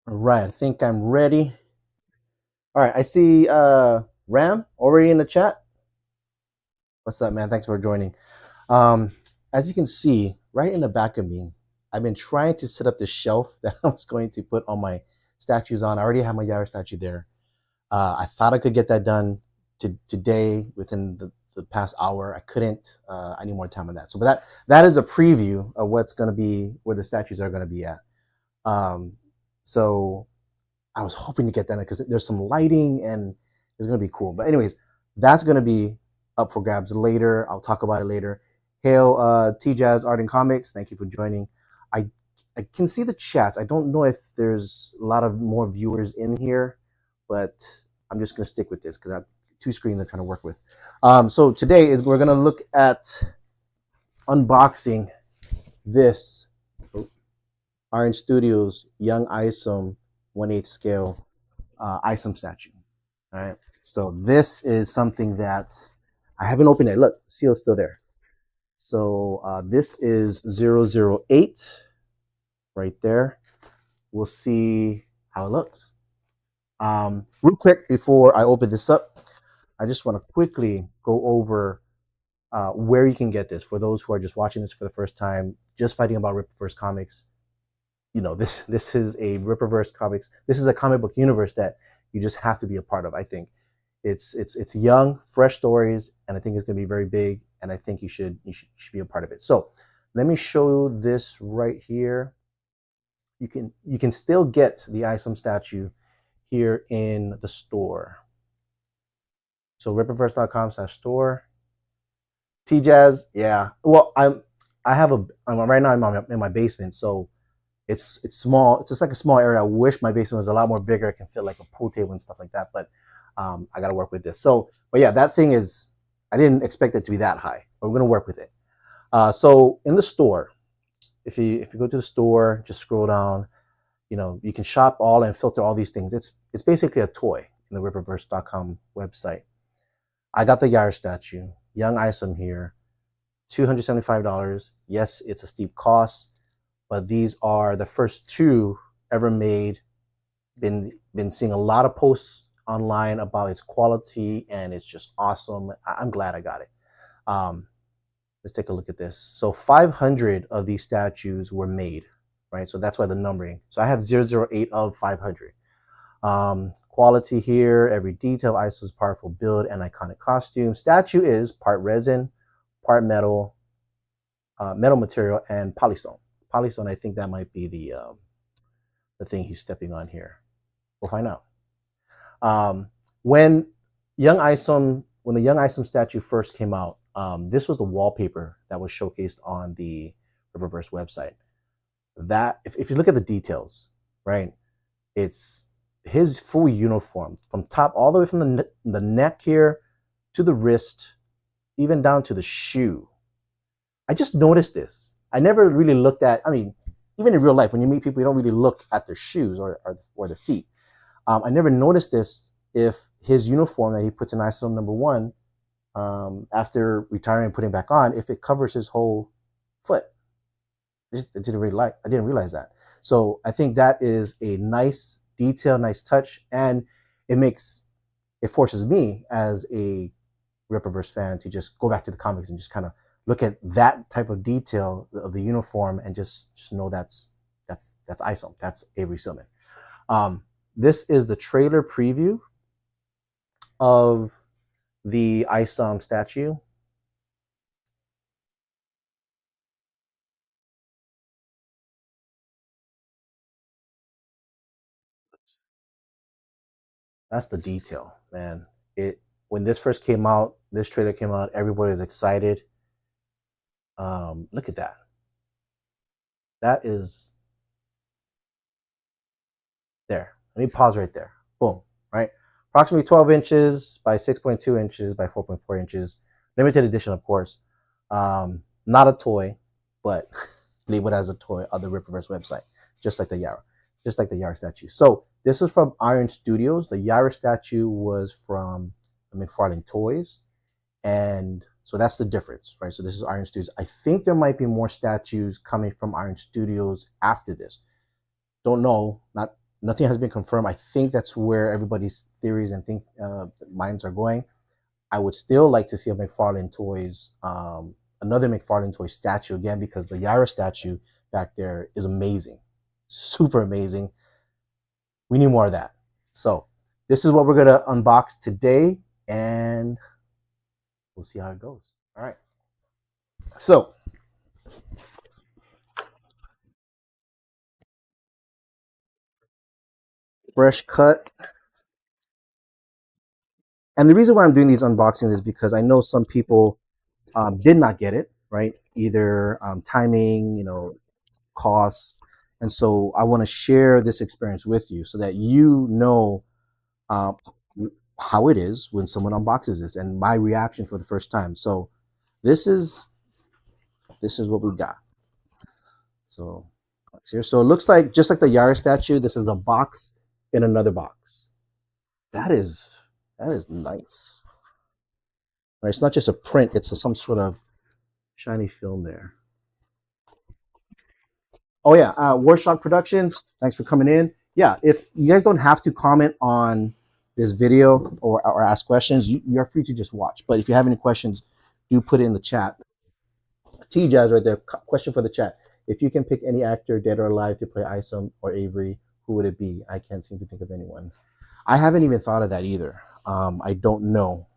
All right, I think I'm ready. All right, I see Ram already in the chat. What's up, man? Thanks for joining. Um, as you can see, right in the back of me, I've been trying to set up the shelf that I was going to put all my statues on. I already have my Yara statue there. I thought I could get that done today within the past hour. I couldn't. I need more time on that. So, but that is a preview of what's going to be where the statues are going to be at. Um, so I was hoping to get that because there's some lighting and it's going to be cool. But anyways, that's going to be up for grabs later. I'll talk about it later. Hail T-Jazz Art and Comics. Thank you for joining. I I can see the chats. I don't know if there's a lot of more viewers in here, but I'm just going to stick with this because I have two screens I'm trying to work with. So today is we're going to look at unboxing this Orange Studios Young Isom 1/8 scale Isom statue. All right. So this is something that I haven't opened it. Look, seal's still there. So this is 008 right there. We'll see how it looks. Real quick before I open this up, I just want to quickly go over where you can get this. For those who are just watching this for the first time, just fighting about Rippaverse comics, you know, this is a Rippaverse comics. This is a comic book universe that you just have to be a part of. I think it's young, fresh stories, and I think it's going to be very big. And I think you should be a part of it. So let me show this right here. You can still get the Isom statue here in the store. So rippaverse.com/store. T-Jazz, yeah. Well, I'm right now I'm in my basement, so it's small. It's just like a small area. I wish my basement was a lot more bigger. I can fit like a pool table and stuff like that, but I got to work with this. So, but yeah, that thing is. I didn't expect it to be that high, but we're gonna work with it. So in the store, if you go to the store, just scroll down. You know, you can shop all and filter all these things. It's basically a toy in the Rippaverse.com website. I got the Yara statue, Young Isom here, $275. Yes, it's a steep cost, but these are the first two ever made. Been seeing a lot of posts online about its quality, and it's just awesome. I'm glad I got it. Let's take a look at this. So 500 of these statues were made, right? So that's why the numbering. So I have 008 of 500. Quality here, every detail, Isom's powerful build and iconic costume. Statue is part resin, part metal, metal material, and polystone. Polystone, I think that might be the thing he's stepping on here. We'll find out. When the Young Isom statue first came out, this was the wallpaper that was showcased on the Rippaverse website. That if you look at the details, right, it's his full uniform from top all the way from the neck here to the wrist, even down to the shoe. I just noticed this. I never really looked at. I mean, even in real life, when you meet people, you don't really look at their shoes or their feet. I never noticed this if his uniform that he puts in Isom #1 after retiring and putting back on, if it covers his whole foot. I didn't realize that. So I think that is a nice detail, nice touch, and it forces me as a Rippaverse fan to just go back to the comics and just kind of look at that type of detail of the uniform and just know that's Isom, that's Avery Silman. This is the trailer preview of the Isom statue. That's the detail, man. It when this first came out, this trailer came out, everybody was excited. Look at that. That is there. Let me pause right there. Boom. Right. Approximately 12 inches by 6.2 inches by 4.4 inches. Limited edition, of course. Not a toy, but labeled as a toy on the Rippaverse website, just like the Yara statue. So this is from Iron Studios. The Yara statue was from McFarlane Toys, and so that's the difference, right? So this is Iron Studios. I think there might be more statues coming from Iron Studios after this. Don't know, Nothing has been confirmed. I think that's where everybody's theories and minds are going. I would still like to see a McFarlane Toys, another McFarlane Toys statue again, because the Yara statue back there is amazing, super amazing. We need more of that. So this is what we're gonna unbox today, and we'll see how it goes. All right. So fresh cut. And the reason why I'm doing these unboxings is because I know some people did not get it right, either timing, costs, and so I want to share this experience with you so that you know uh, how it is when someone unboxes this and my reaction for the first time. So this is what we got. So here, so it looks like just like the Yara statue. This is the box in another box. That is nice. Right, it's not just a print; it's some sort of shiny film there. Oh yeah, Warshock Productions. Thanks for coming in. Yeah, if you guys don't have to comment on this video or ask questions, you're free to just watch. But if you have any questions, do put it in the chat. T Jazz right there. Question for the chat: if you can pick any actor, dead or alive, to play Isom or Avery, who would it be? I can't seem to think of anyone. I haven't even thought of that either. I don't know.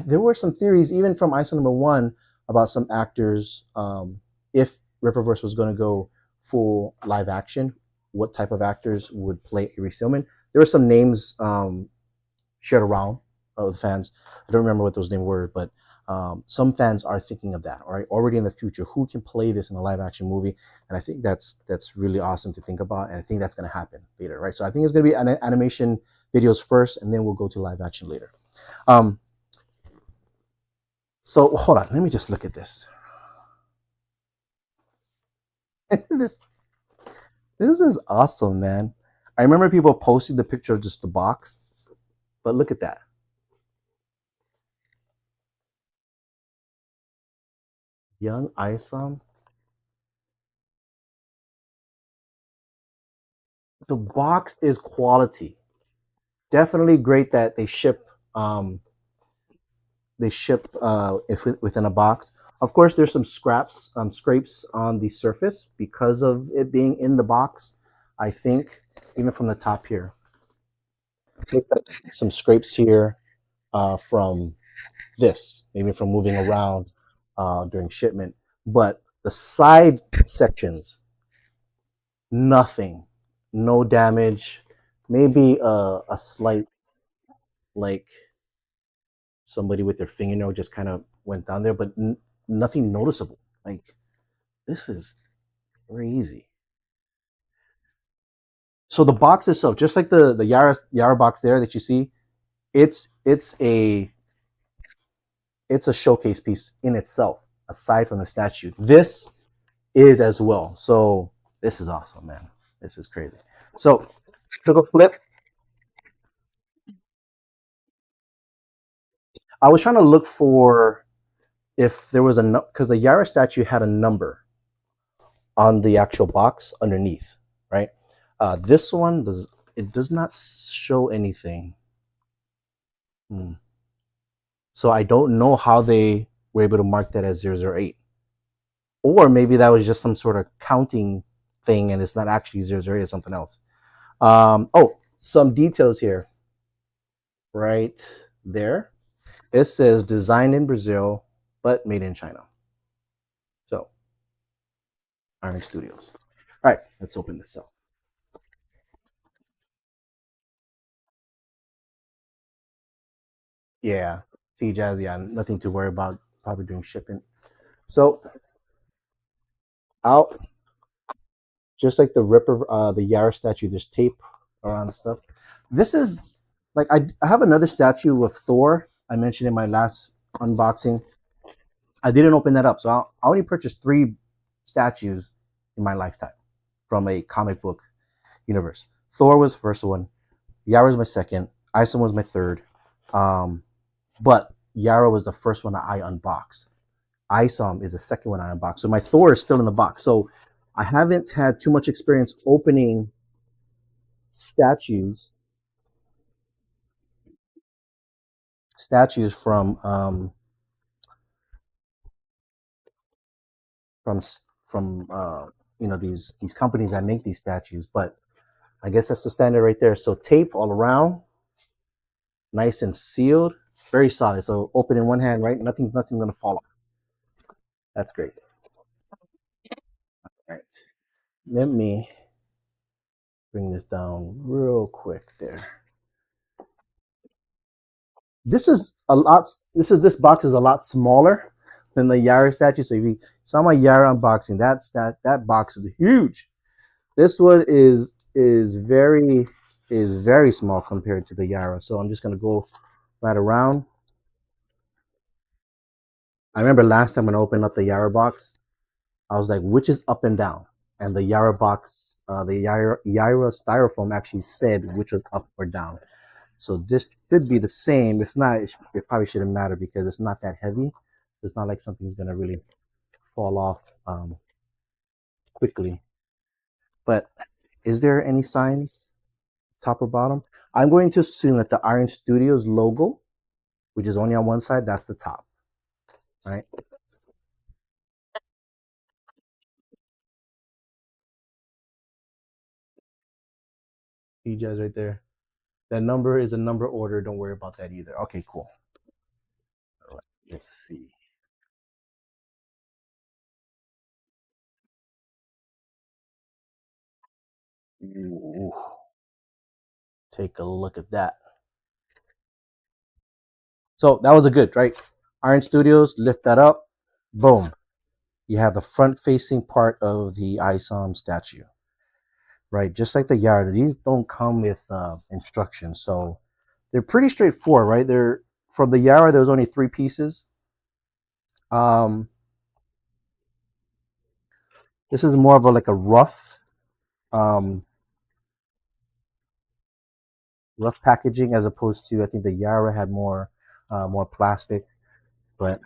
There were some theories, even from Isom #1, about some actors. If Rippaverse was going to go full live action, what type of actors would play Avery Stillman? There were some names shared around of the fans. I don't remember what those names were, but some fans are thinking of that, right? Already in the future, who can play this in a live action movie? And I think that's really awesome to think about, and I think that's going to happen later, right? So I think it's going to be animation videos first, and then we'll go to live action later. So hold on, let me just look at this. this is awesome, man. I remember people posting the picture of just the box, but look at that. Young Isom. The box is quality. Definitely great that they ship if within a box. Of course, there's some scrapes on the surface because of it being in the box. I think even from the top here, some scrapes here from this, maybe from moving around during shipment. But the side sections, nothing, no damage, maybe a slight, like somebody with their fingernail just kind of went down there, but nothing noticeable. Like, this is crazy. So the box itself, just like the Yara box there that you see, it's a showcase piece in itself, aside from the statue. This is as well. So this is awesome, man. This is crazy. So took a flip. I was trying to look for if there was a, because the Yara statue had a number on the actual box underneath, right? This one does not show anything. So I don't know how they were able to mark that as 008. Or maybe that was just some sort of counting thing and it's not actually 008, it's something else. Oh, some details here. Right there. It says designed in Brazil, but made in China. So, Iron Studios. All right, let's open this up. Yeah, T-Jazz, yeah, nothing to worry about, probably doing shipping. So, out, just like the Yara statue, there's tape around the stuff. This is, like, I have another statue of Thor, I mentioned in my last unboxing. I didn't open that up, so I only purchased 3 statues in my lifetime from a comic book universe. Thor was the first one. Yara was my second. Isom was my third. But Yara was the first one that I unboxed. Isom is the second one I unboxed. So my Thor is still in the box. So I haven't had too much experience opening statues, statues from these companies that make these statues. But I guess that's the standard right there. So tape all around, nice and sealed, very solid. So open in one hand, right? Nothing's gonna fall off. That's great. All right. Let me bring this down real quick there. This box is a lot smaller than the Yara statue. So if you saw my Yara unboxing, that box is huge. This one is very small compared to the Yara. So I'm just gonna go right around. I remember last time when I opened up the Yara box, I was like, which is up and down? And the Yara box, the Yara styrofoam actually said which was up or down. So this should be the same. It's not. It probably shouldn't matter because it's not that heavy. It's not like something's gonna really fall off quickly. But is there any signs, top or bottom? I'm going to assume that the Iron Studios logo, which is only on one side, that's the top, right? You guys right there. That number is a number order. Don't worry about that either. Okay, cool. All right, let's see. Ooh, take a look at that. So that was a good, right? Iron Studios, lift that up. Boom. You have the front facing part of the Isom statue, right? Just like the Yara. These don't come with instructions. So they're pretty straightforward, right? They're from the Yara, there's only three pieces. Um, this is more of a like a um, rough packaging as opposed to I think the Yara had more plastic. But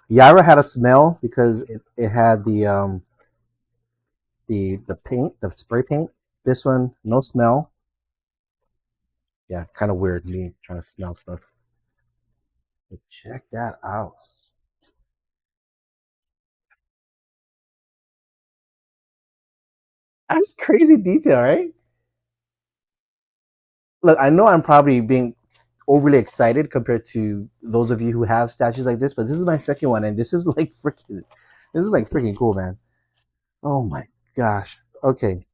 Yara had a smell because it had the paint, the spray paint. This one, no smell. Yeah, kind of weird me trying to smell stuff. But check that out. That's crazy detail, right? Look, I know I'm probably being overly excited compared to those of you who have statues like this, but this is my second one, and this is like freaking cool, man. Oh my gosh. Okay,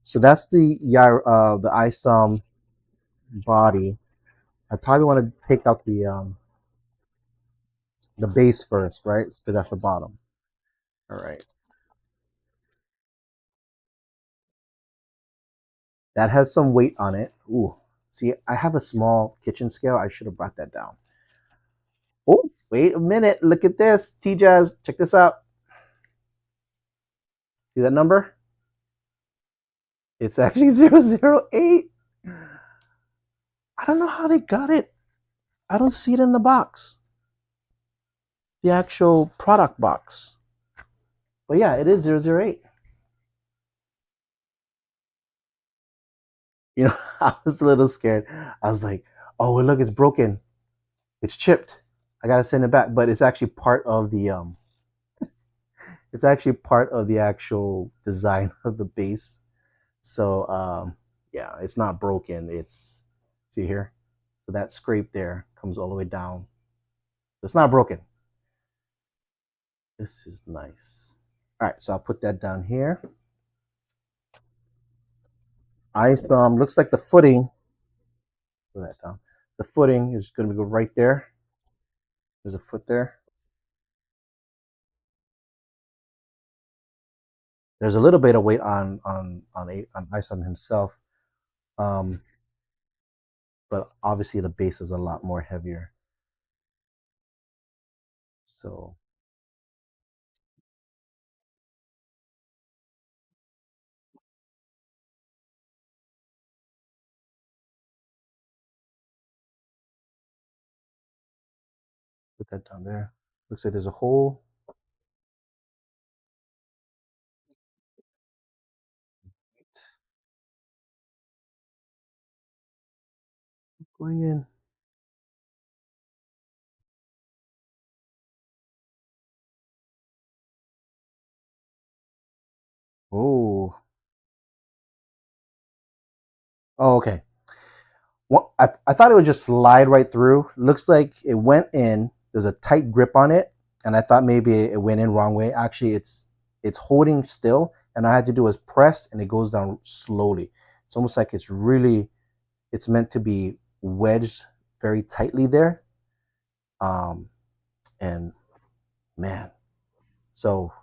so that's the ISOM body. I probably want to take out the base first, right? Because that's the bottom. All right, that has some weight on it. Ooh, see, I have a small kitchen scale. I should have brought that down. Oh, wait a minute. Look at this. T-Jazz, check this out. See that number? It's actually 008. I don't know how they got it. I don't see it in the box, the actual product box. But yeah, it is 008. You know, I was a little scared. I was like, oh, look, it's broken. It's chipped. I gotta send it back. But it's actually part of the actual design of the base. So yeah, it's not broken. It's see here. So that scrape there comes all the way down. It's not broken. This is nice. All right, so I'll put that down here. Ice looks like the footing. Put that down. The footing is going to go right there. There's a foot there. There's a little bit of weight on Isom himself, um, but obviously the base is a lot more heavier. So put that down there. Looks like there's a hole. Going in. Oh. Oh, okay. Well, I thought it would just slide right through. Looks like it went in. There's a tight grip on it, and I thought maybe it went in wrong way. Actually, it's holding still, and all I had to do was press, and it goes down slowly. It's almost like it's meant to be wedged very tightly there. Um, and man, so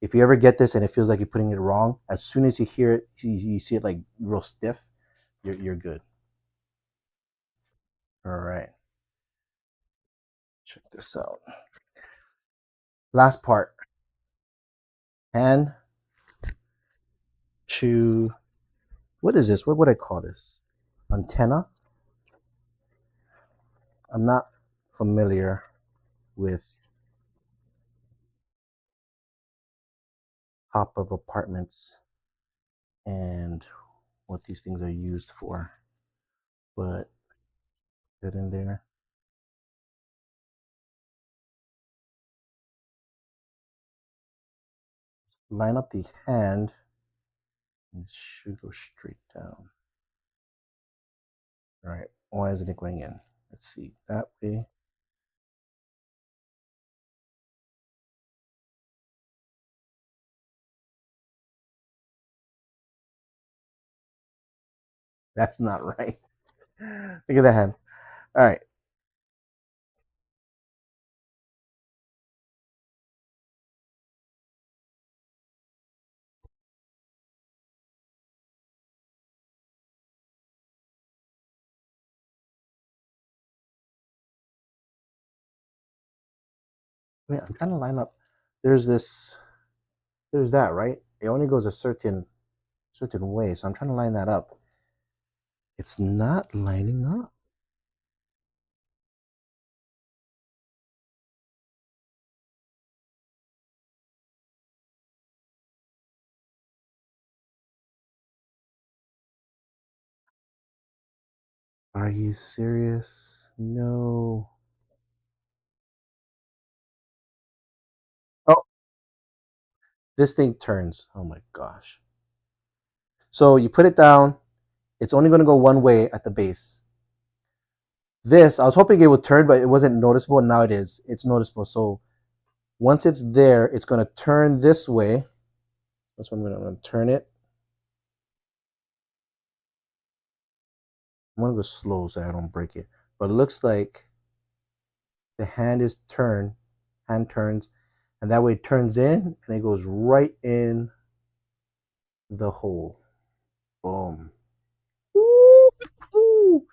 if you ever get this and it feels like you're putting it wrong, as soon as you hear it, you see it like real stiff, you're good. All right, check this out. Last part, hand to what is this? What would I call this? Antenna? I'm not familiar with top of apartments and what these things are used for, but get in there, line up the hand, and it should go straight down. All right, why isn't it going in? Let's see, that way. That's not right. Look at that hand. All right. Wait, I'm trying to line up. There's this. There's that, right? It only goes a certain way, so I'm trying to line that up. It's not lining up. Are you serious? No. Oh, this thing turns. Oh my gosh. So you put it down. It's only going to go one way at the base. This, I was hoping it would turn, but it wasn't noticeable. And now it is. It's noticeable. So once it's there, it's going to turn this way. That's when I'm going to turn it. I'm going to go slow so I don't break it. But it looks like the hand turns, and that way it turns in and it goes right in the hole. Boom. Woo!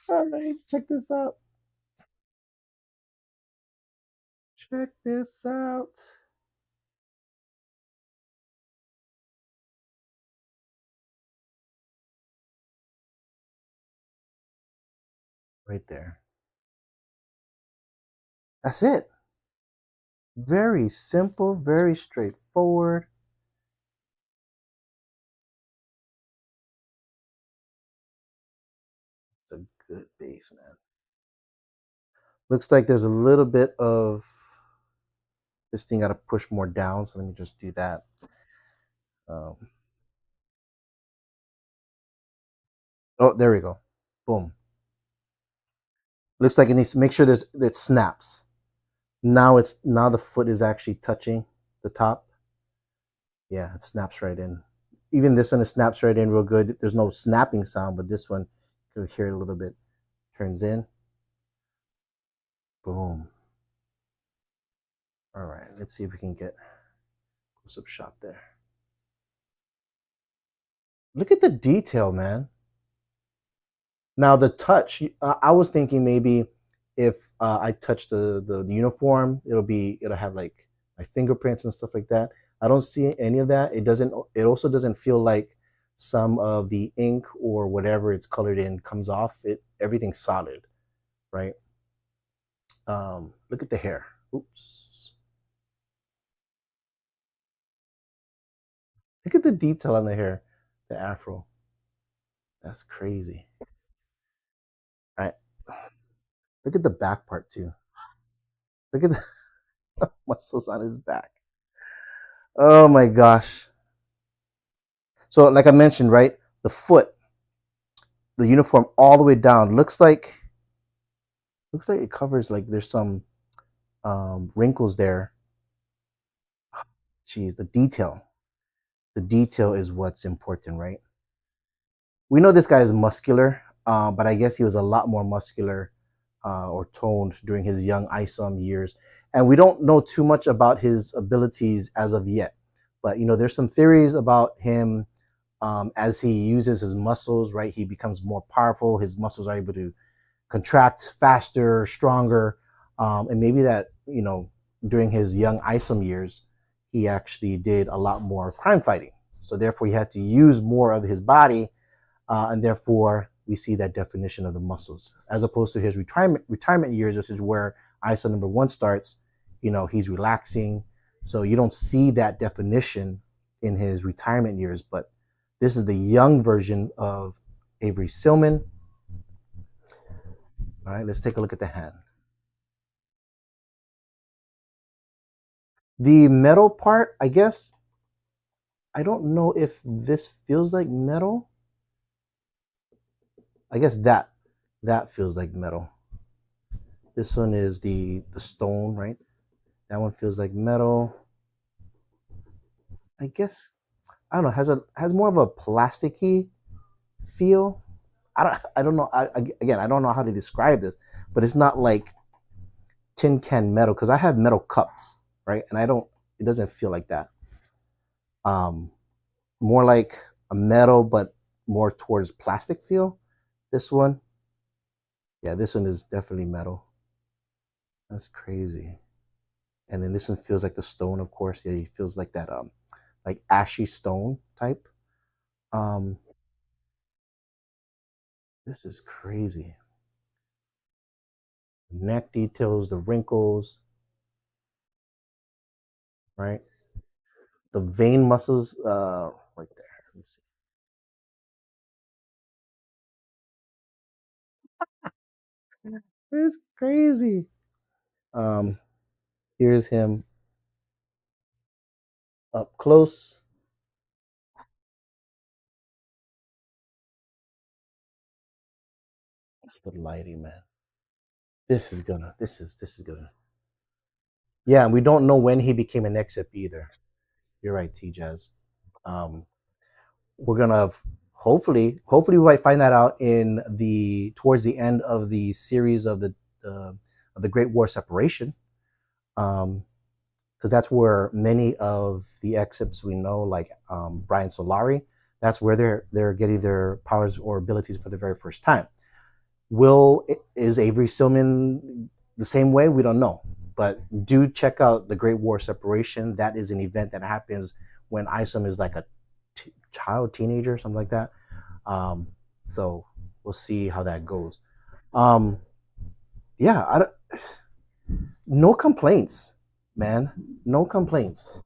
All right, check this out. Check this out. Right there. That's it. Very simple, very straightforward. It's a good base, man. Looks like there's a little bit of this thing got to push more down. So let me just do that. Um, oh, there we go. Boom. Looks like it needs to make sure it snaps. Now the foot is actually touching the top. Yeah, it snaps right in. Even this one, it snaps right in real good. There's no snapping sound, but this one, you can hear it a little bit. Turns in. Boom. All right, let's see if we can get close up shot there. Look at the detail, man. Now the touch, I was thinking maybe if I touch the uniform, it'll have like my fingerprints and stuff like that. I don't see any of that. It doesn't. It also doesn't feel like some of the ink or whatever it's colored in comes off. Everything's solid, right? Look at the hair. Oops. Look at the detail on the hair, the afro. That's crazy. Look at the back part too. Look at the muscles on his back. Oh my gosh. So like I mentioned, right? The foot, the uniform all the way down looks like it covers like there's some wrinkles there. Jeez, the detail. The detail is what's important, right? We know this guy is muscular, but I guess he was a lot more muscular or toned during his young Isom years. And we don't know too much about his abilities as of yet. But there's some theories about him as he uses his muscles. Right, he becomes more powerful. His muscles are able to contract faster, stronger, and maybe that during his young Isom years, he actually did a lot more crime fighting. So therefore, he had to use more of his body and therefore we see that definition of the muscles as opposed to his retirement years. This is where ISO number one starts. He's relaxing, so you don't see that definition in his retirement years. But this is the young version of Avery Silman. All right, let's take a look at the hand. The metal part, I guess. I don't know if this feels like metal. I guess that feels like metal. This one is the stone, right? That one feels like metal. I guess I don't know. Has more of a plasticky feel. I don't know. Again, I don't know how to describe this, but it's not like tin can metal because I have metal cups, right? And I don't. It doesn't feel like that. Um, More like a metal, but more towards plastic feel. This one, yeah, this one is definitely metal. That's crazy. And then this one feels like the stone, of course. Yeah, it feels like that like ashy stone type. Um, this is crazy. Neck details, the wrinkles, right? The vein muscles, right there. Let me see. It's crazy. Um, Here's him up close. That's the lighting, man. This is gonna. Yeah, and we don't know when he became an exip either. You're right, T Jazz. Um, we're gonna hopefully we might find that out in the towards the end of the series of the Great War Separation, because that's where many of the excerpts we know, like Brian Solari, that's where they're getting their powers or abilities for the very first time. Will is Avery Stillman the same way? We don't know, but do check out the Great War Separation. That is an event that happens when Isom is like a child, teenager, something like that. Um, so we'll see how that goes. Um, yeah, no complaints, man. No complaints.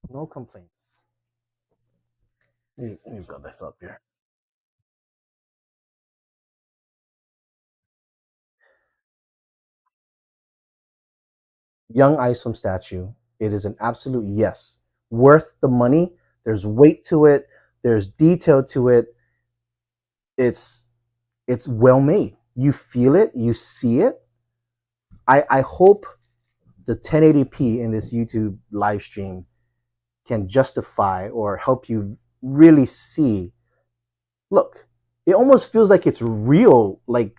No complaints. Let me build this up here. Young Isom statue. It is an absolute yes. Worth the money. There's weight to it. There's detail to it. It's it's well made. You feel it. You see it. I hope the 1080p in this YouTube live stream can justify or help you really see. Look, it almost feels like it's real, like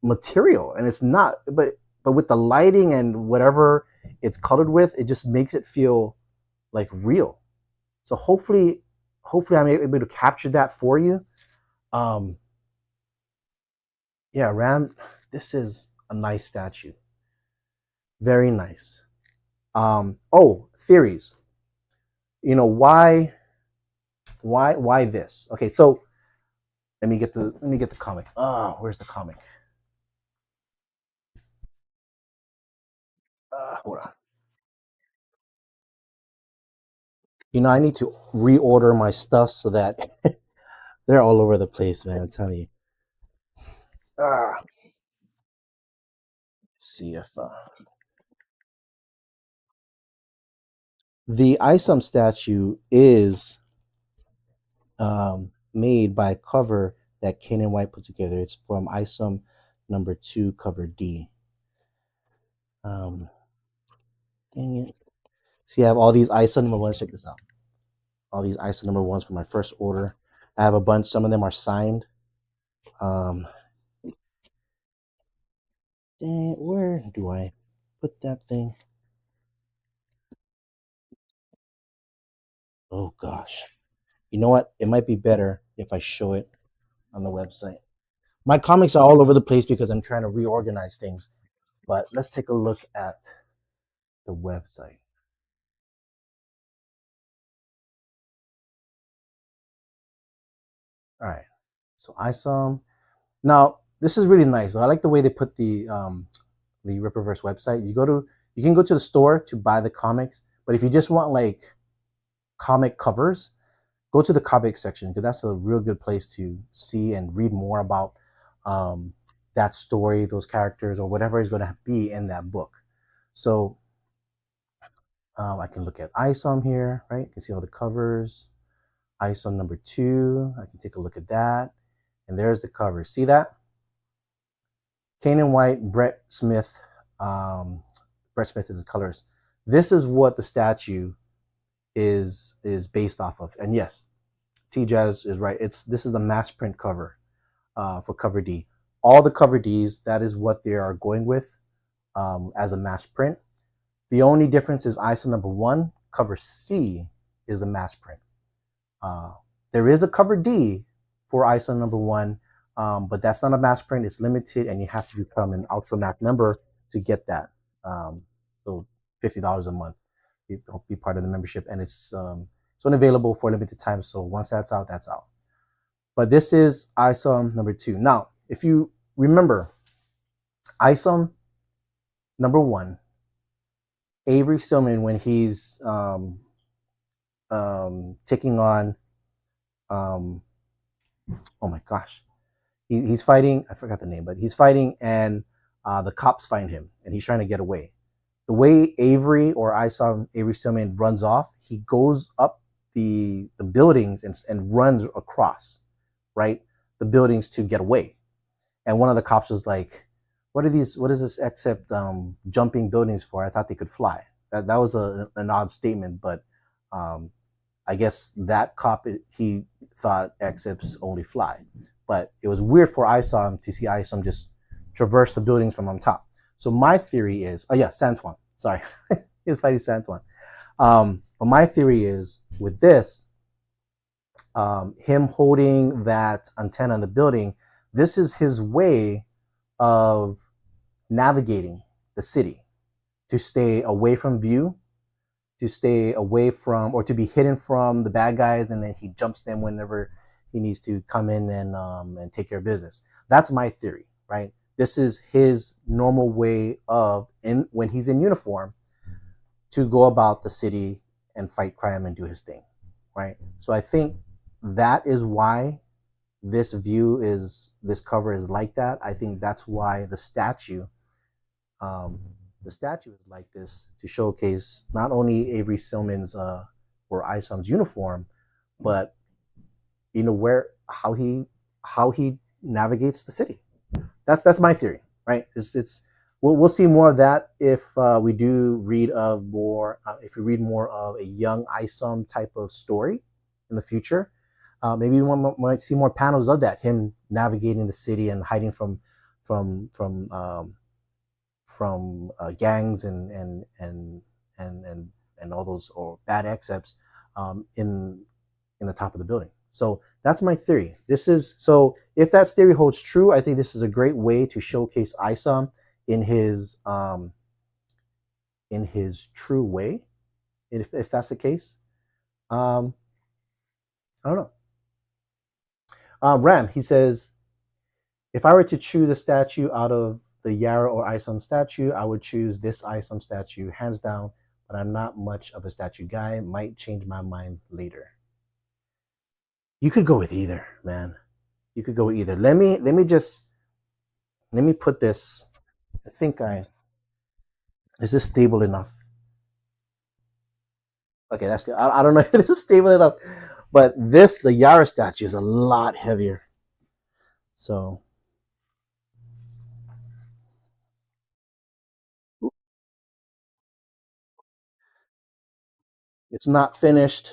material, and it's not. But with the lighting and whatever it's colored with, it just makes it feel like real. So hopefully I'm able to capture that for you. Um, yeah, Ram, this is a nice statue, very nice. Oh, theories. Why this? Okay, so let me get the comic. Oh, where's the comic? Hold on. I need to reorder my stuff so that they're all over the place, man. I'm telling you. Ah. See if the Isom statue is made by a cover that Kane and White put together. It's from Isom #2, cover D. Dang it. See, I have all these ISO #1s. Check this out. All these ISO #1s for my first order. I have a bunch. Some of them are signed. Um, dang it, where do I put that thing? Oh gosh. You know what? It might be better if I show it on the website. My comics are all over the place because I'm trying to reorganize things. But let's take a look at the website. All right. So ISOM. Now this is really nice. I like the way they put the Rippaverse website. You can go to the store to buy the comics, but if you just want like comic covers, go to the comic section because that's a real good place to see and read more about um, that story, those characters, or whatever is going to be in that book. So I can look at ISOM here, right? You can see all the covers. ISOM #2, I can take a look at that. And there's the cover. See that? Kane and White, Brett Smith. Brett Smith is the colorist. This is what the statue is based off of. And yes, T Jazz is right. This is the mass print cover for cover D. All the cover Ds, that is what they are going with as a mass print. The only difference is ISO #1, cover C is the mass print. There is a cover D for ISO #1, but that's not a mass print. It's limited, and you have to become an Ultra Mac member to get that. So $50 a month, be part of the membership, and it's only available for a limited time. So once that's out, that's out. But this is ISOM #2. Now, if you remember, ISOM #1, Avery Silman, when he's taking on, oh my gosh, he's fighting. I forgot the name, but he's fighting, and the cops find him, and he's trying to get away. The way Avery or Avery Silman runs off, he goes up the buildings and runs across, right, the buildings to get away. And one of the cops was like, what is this except jumping buildings for? I thought they could fly. That was an odd statement, but I guess that cop, he thought exceps only fly. But it was weird for Isom to see Isom just traverse the buildings from on top. So my theory is, oh yeah, Santuan. Sorry, he was fighting Santuan. But my theory is with this, him holding that antenna in the building, this is his way of navigating the city to stay away from view, to stay away from, or to be hidden from the bad guys, and then he jumps them whenever he needs to come in and take care of business. That's my theory, right? This is his normal way of, when he's in uniform, to go about the city and fight crime and do his thing, right? So I think that is why this cover is like that. I think that's why the statue is like this, to showcase not only Avery Silman's or Isom's uniform, but how he navigates the city. That's my theory, right? We'll see more of that if we do read of more if we read more of a Young Isom type of story in the future. Maybe we might see more panels of that, him navigating the city and hiding from gangs and all those or bad exceps in the top of the building. So that's my theory. If that theory holds true, I think this is a great way to showcase Isom in his true way. If that's the case, I don't know. Ram, he says, if I were to choose a statue out of the Yara or Isom statue, I would choose this Isom statue, hands down, but I'm not much of a statue guy. Might change my mind later. You could go with either, man. You could go with either. Let me put this I think is this stable enough? Okay, I don't know if this is stable enough, but the Yara statue is a lot heavier. So it's not finished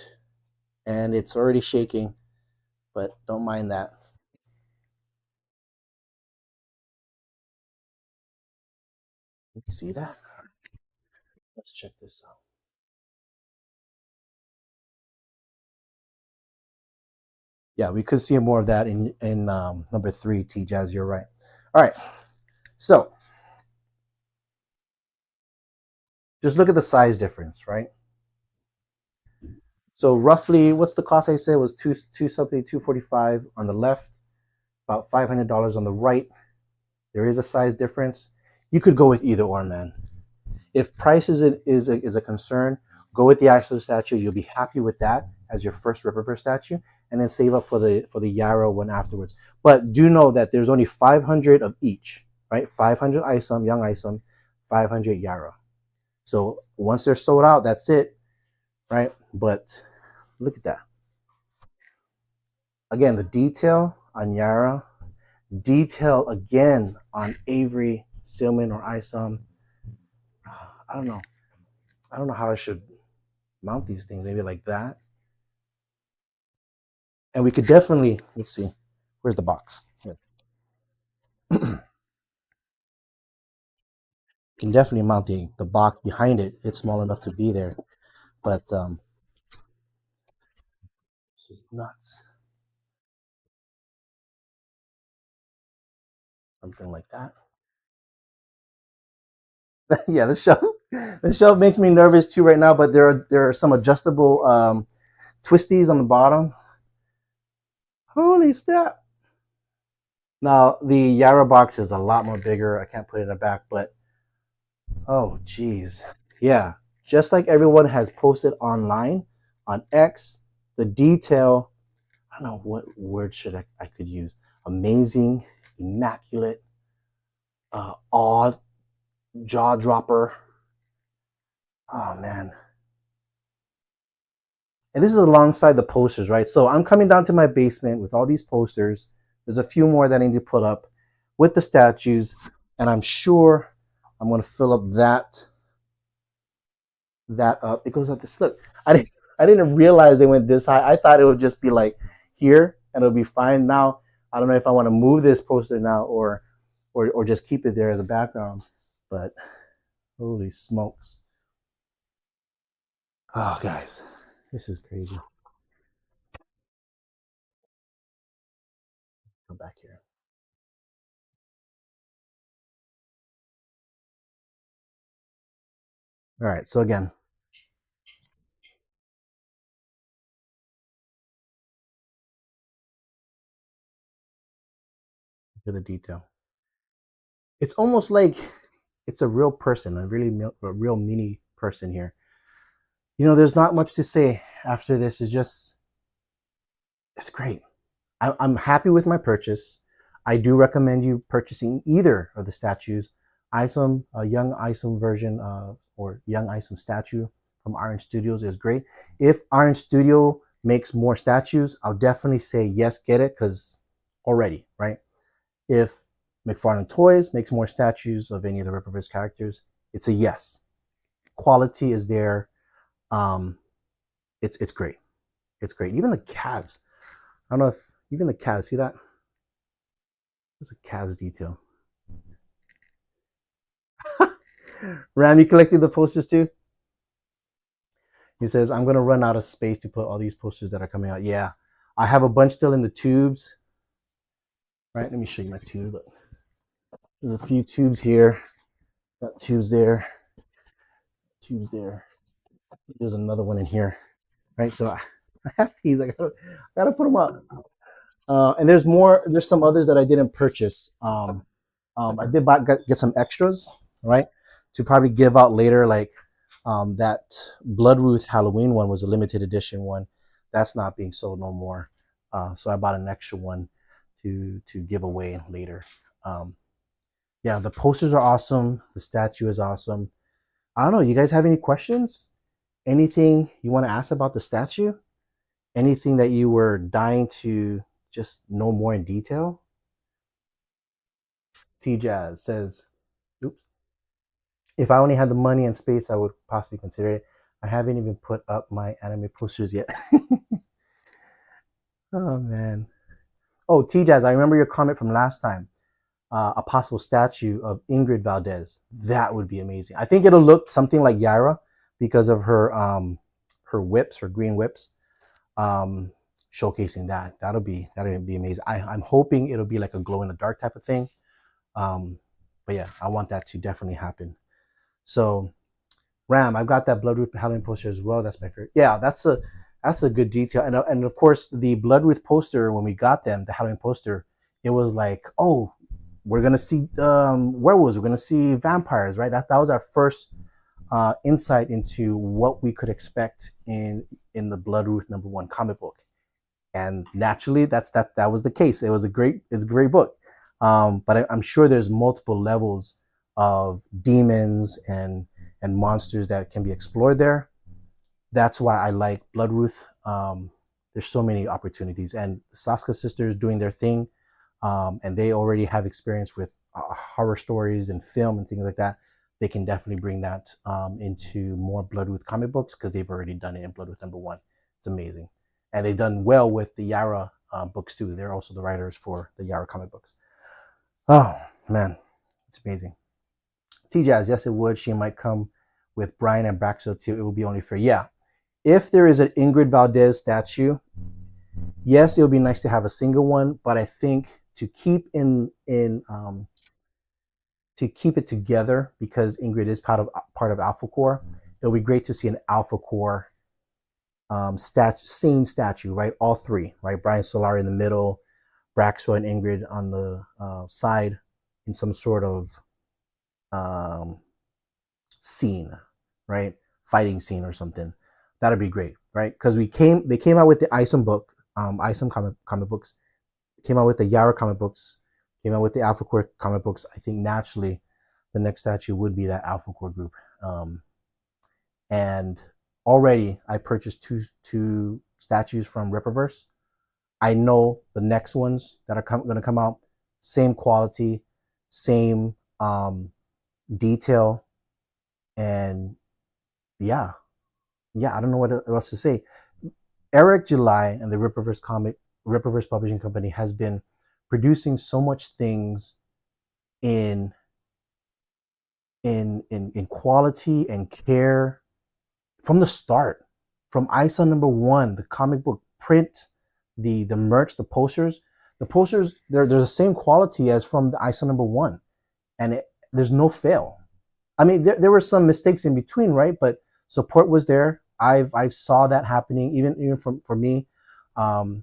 and it's already shaking, but don't mind that. You see that? Let's check this out. Yeah, we could see more of that in number 3, T Jazz. You're right. All right, so just look at the size difference, right? So roughly, what's the cost? I said was two something, 245 on the left, about $500 on the right. There is a size difference. You could go with either or, man. If price is a concern, go with the Iso statue. You'll be happy with that as your first Rippaverse statue, and then save up for the Yarrow one afterwards. But do know that there's only 500 of each, right? 500 Isom, Young Isom, 500 Yarrow. So once they're sold out, that's it, right? But look at that. Again, the detail on Yarrow, detail again on Avery, Stillman, or Isom. I don't know. I don't know how I should mount these things. Maybe like that. And we could definitely, let's see, where's the box? Can definitely mount the box behind it. It's small enough to be there. But this is nuts. Something like that. Yeah, the shelf makes me nervous too right now, but there are some adjustable twisties on the bottom. Holy snap. Now the Yara box is a lot more bigger. I can't put it in the back, but oh geez. Yeah. Just like everyone has posted online on X, the detail, I don't know what word should I could use. Amazing, immaculate, awed, jaw dropper. Oh man. And this is alongside the posters, right? So I'm coming down to my basement with all these posters. There's a few more that I need to put up with the statues, and I'm sure I'm gonna fill up that up. It goes up this. Look, I didn't realize they went this high. I thought it would just be like here and it'll be fine. Now I don't know if I want to move this poster now or just keep it there as a background. But holy smokes. Oh guys, this is crazy. Go back here. All right, so again, look at the detail. It's almost like it's a real person, a real mini person here. There's not much to say after this. It's great. I'm happy with my purchase. I do recommend you purchasing either of the statues. Isom, a Young Isom version or Young Isom statue from Iron Studios is great. If Iron Studio makes more statues, I'll definitely say yes, get it, because already, right? If McFarlane Toys makes more statues of any of the Rippaverse characters, it's a yes. Quality is there. It's great. It's great. Even the calves. I don't know if even the calves, see that? There's a calves detail. Ram, you collected the posters too? He says, I'm going to run out of space to put all these posters that are coming out. Yeah, I have a bunch still in the tubes. Right, let me show you my tube. There's a few tubes here. Got tubes there. Tubes there. There's another one in here. Right, so I have these. I gotta put them up. And there's more. There's some others that I didn't purchase. I did get some extras, right, to probably give out later. Like that Blood Ruth Halloween one was a limited edition one. That's not being sold no more. So I bought an extra one to give away later. yeah, the posters are awesome. The statue is awesome. I don't know. You guys have any questions? Anything you want to ask about the statue? Anything that you were dying to just know more in detail? T Jazz says, oops, if I only had the money and space, I would possibly consider it. I haven't even put up my anime posters yet. Oh, man. Oh, T Jazz, I remember your comment from last time. A possible statue of Ingrid Valdez. That would be amazing. I think it'll look something like Yara because of her whips, her green whips, um, showcasing that. That'll be amazing. I'm hoping it'll be like a glow in the dark type of thing. Um, but yeah, I want that to definitely happen. So Ram, I've got that Bloodroot Halloween poster as well. That's my favorite. Yeah, that's a good detail. And of course the Bloodroot poster when we got them, the Halloween poster, it was like, oh, we're gonna see werewolves, we're gonna see vampires, right? That was our first insight into what we could expect in the Bloodroot #1 comic book, and naturally that was the case. It's a great book, but I'm sure there's multiple levels of demons and monsters that can be explored there. That's why I like Bloodruth. There's so many opportunities, and the Saska sisters doing their thing, and they already have experience with horror stories and film and things like that. They can definitely bring that into more Bloodruth comic books because they've already done it in Bloodruth #1. It's amazing, and they've done well with the Yara books too. They're also the writers for the Yara comic books. Oh man, it's amazing. T Jazz, yes, it would. She might come with Brian and Braxo too. It would be only fair. Yeah, if there is an Ingrid Valdez statue, yes, it would be nice to have a single one. But I think to keep to keep it together, because Ingrid is part of Alpha Core, it would be great to see an Alpha Core statue, right? All three, right? Brian Solari in the middle, Braxo and Ingrid on the side, in some sort of um, scene, right? Fighting scene or something. That'd be great, right? Because they came out with the Isom book, Isom comic books, came out with the Yara comic books, came out with the Alpha Core comic books. I think naturally, the next statue would be that Alpha Core group. And already, I purchased two statues from Rippaverse. I know the next ones that are going to come out, same quality, same detail, and yeah, I don't know what else to say. Eric July and the Rippaverse Publishing Company has been producing so much things in in quality and care from the start, from ISO #1, the comic book print, the merch, the posters. The posters they're the same quality as from the ISO #1, and there's no fail. I mean, there were some mistakes in between, right? But support was there. I've saw that happening even for me,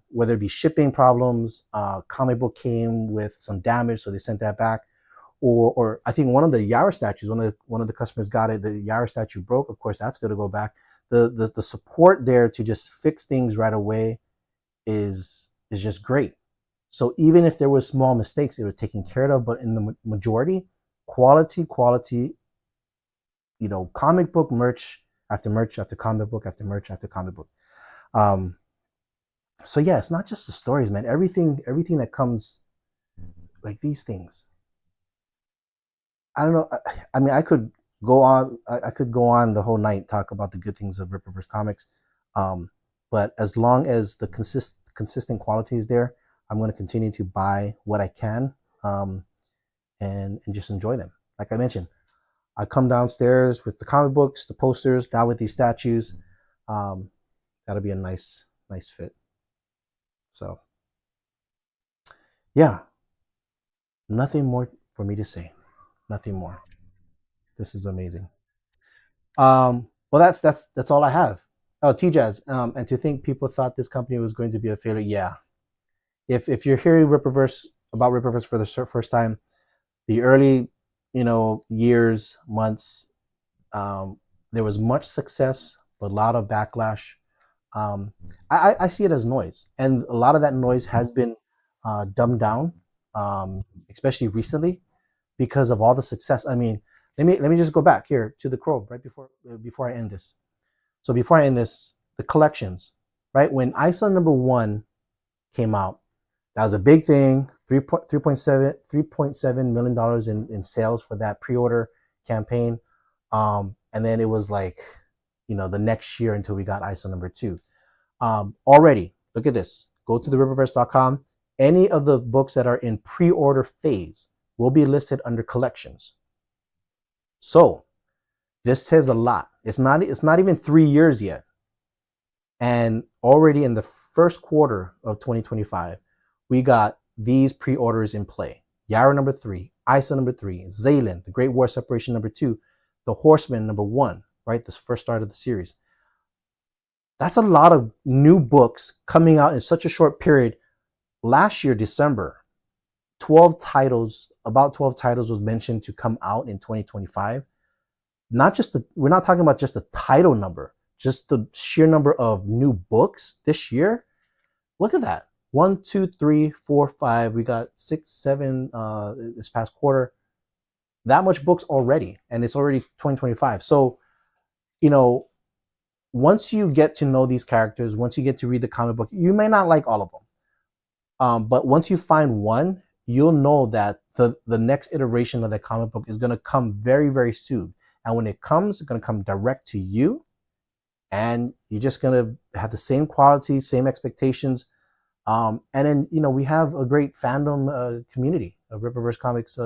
whether it be shipping problems, comic book came with some damage, so they sent that back, or I think one of the Yara statues, one of the customers got it. The Yara statue broke. Of course, that's going to go back. The support there to just fix things right away is just great. So even if there was small mistakes, it was taken care of. But in the majority, quality, comic book merch after comic book after merch after comic book. Um, so yeah, it's not just the stories, man. Everything that comes, like these things. I don't know. I mean, I could go on. I could go on the whole night talk about the good things of Rippaverse Comics, um, but as long as the consistent quality is there, I'm going to continue to buy what I can, um, and just enjoy them. Like I mentioned, I come downstairs with the comic books, the posters, now with these statues. Um, that'll be a nice fit. So yeah, nothing more for me to say. Nothing more. This is amazing. Well, that's all I have. Oh, TJazz. And to think people thought this company was going to be a failure. Yeah. If you're hearing Rippaverse about Rippaverse for the first time, the early, years, months, there was much success, but a lot of backlash. Um, I see it as noise, and a lot of that noise has been dumbed down, especially recently. because of all the success. I mean, let me just go back here to the Chrome right before I end this. So before I end this, the collections, right? When Isom #1 came out, that was a big thing. $3.7 million in sales for that pre-order campaign. And then it was like, the next year until we got Isom #2. Already, look at this. Go to the Rippaverse.com. Any of the books that are in pre-order phase will be listed under collections. So this says a lot. It's not even 3 years yet. And already in the first quarter of 2025, we got these pre-orders in play. Yara #3, Isom #3, Zaylin, The Great War Separation #2, The Horseman #1, right? This first start of the series. That's a lot of new books coming out in such a short period. Last year, December, about 12 titles was mentioned to come out in 2025. We're not talking about just the title number, just the sheer number of new books this year. Look at that. 1, 2, 3, 4, 5. We got 6, 7 this past quarter. That much books already, and it's already 2025. So, once you get to know these characters, once you get to read the comic book, you may not like all of them. But once you find one, you'll know that the next iteration of that comic book is going to come very, very soon. And when it comes, it's going to come direct to you. And you're just going to have the same quality, same expectations. And then, we have a great fandom community of Rippaverse Comics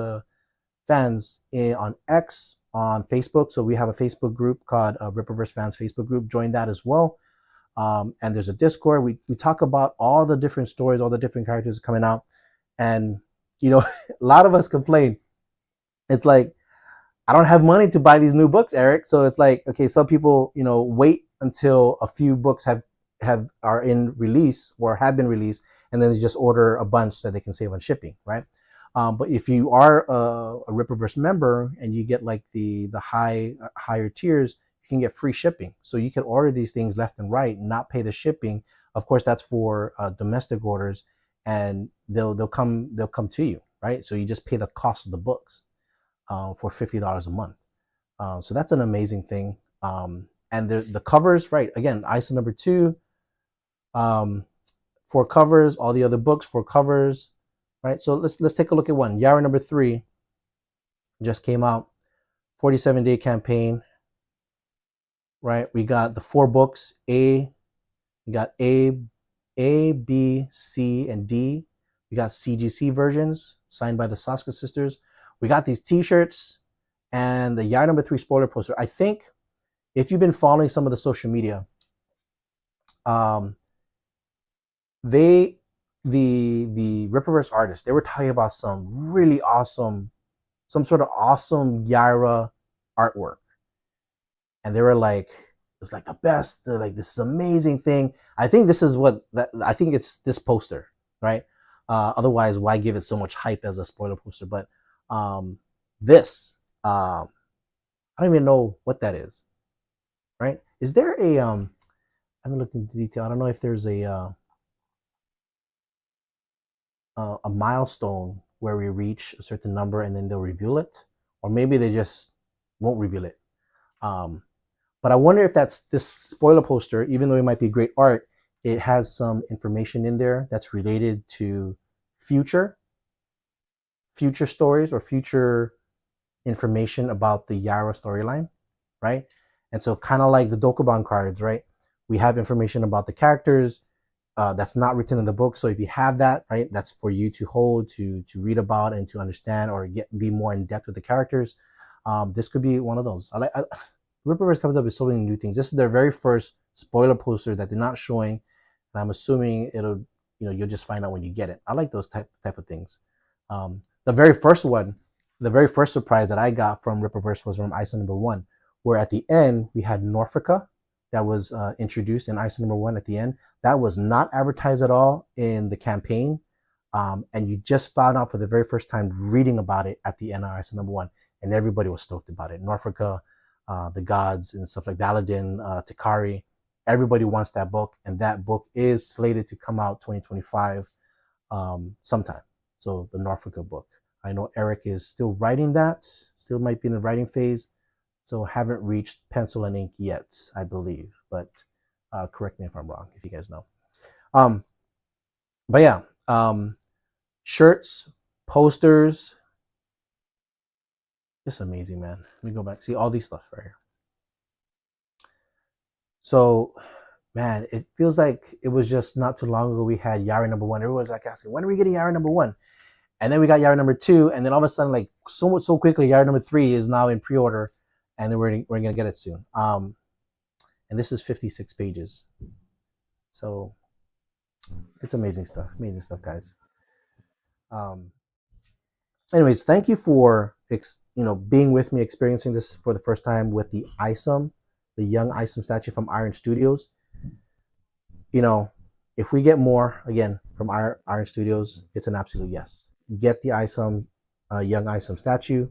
fans on X, on Facebook. So we have a Facebook group called Rippaverse Fans Facebook group. Join that as well. And there's a Discord. We talk about all the different stories, all the different characters coming out. And, a lot of us complain. It's like, I don't have money to buy these new books, Eric. So it's like, okay, some people, wait until a few books are in release or have been released, and then they just order a bunch so they can save on shipping, right? But if you are a Rippaverse member and you get like the higher tiers, you can get free shipping. So you can order these things left and right, not pay the shipping. Of course, that's for domestic orders, and they'll come to you, right? So you just pay the cost of the books for $50 a month. So that's an amazing thing. And the covers, right? Again, Isom #2, 4 covers. All the other books, 4 covers, right? So let's take a look at one. Yara #3 just came out, 47-day campaign, right? We got the 4 books. We got A, B, C, and D. We got CGC versions signed by the Saska sisters. We got these T-shirts and the Yara #3 spoiler poster. I think if you've been following some of the social media, the Rippaverse artists, they were talking about some really awesome, some sort of awesome Yara artwork, and they were like, it's like the best. They're like, this is an amazing thing. I think this is I think it's this poster, right? Otherwise, why give it so much hype as a spoiler poster? But this, I don't even know what that is, right? Is there a I haven't looked into detail. I don't know if there's a milestone where we reach a certain number and then they'll reveal it, or maybe they just won't reveal it. But I wonder if that's this spoiler poster, even though it might be great art, it has some information in there that's related to future stories or future information about the Yara storyline, right? And so kind of like the Dokubon cards, right? We have information about the characters that's not written in the book. So if you have that, right, that's for you to hold, to read about and to understand or be more in depth with the characters. This could be one of those. Rippaverse comes up with so many new things. This is their very first spoiler poster that they're not showing, and I'm assuming you'll just find out when you get it. I like those type of things. The very first surprise that I got from Rippaverse was from Isom #1, where at the end we had Norfolka that was introduced in Isom #1 at the end. That was not advertised at all in the campaign, and you just found out for the very first time reading about it at the end of Isom #1, and everybody was stoked about it. Norfolka, the gods and stuff like Daladin, Takari, everybody wants that book, and that book is slated to come out 2025 sometime. So the Norfolka book. I know Eric is still writing that, still might be in the writing phase, so haven't reached pencil and ink yet, I believe. But correct me if I'm wrong, if you guys know. Um, but yeah, shirts, posters, just amazing, man. Let me go back, see all these stuff right here. So, man, it feels like it was just not too long ago we had Yari #1. Everyone's like asking, when are we getting Yari #1? And then we got Yari #2, and then all of a sudden, like so quickly, Yari #3 is now in pre-order, and then we're gonna get it soon. And this is 56 pages, so it's amazing stuff, guys. Um, anyways, thank you for being with me, experiencing this for the first time with the Isom, the Young Isom statue from Iron Studios. If we get more again from Iron Studios, it's an absolute yes. Get the Isom, Young Isom statue.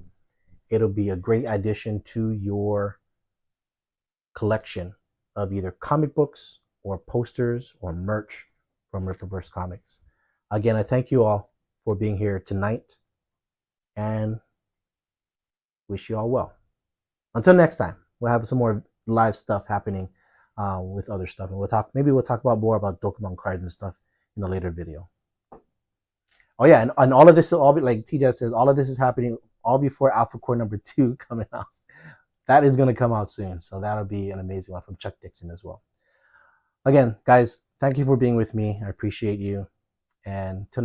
It'll be a great addition to your collection of either comic books or posters or merch from Rippaverse Comics. Again, I thank you all for being here tonight and wish you all well. Until next time, we'll have some more live stuff happening with other stuff, and maybe we'll talk about more about Pokemon cards and stuff in a later video. Oh yeah, and all of this will all be, like TJ says, all of this is happening all before Alpha Core #2 coming out. That is going to come out soon, so that'll be an amazing one from Chuck Dixon as well. Again, guys, thank you for being with me. I appreciate you, and till next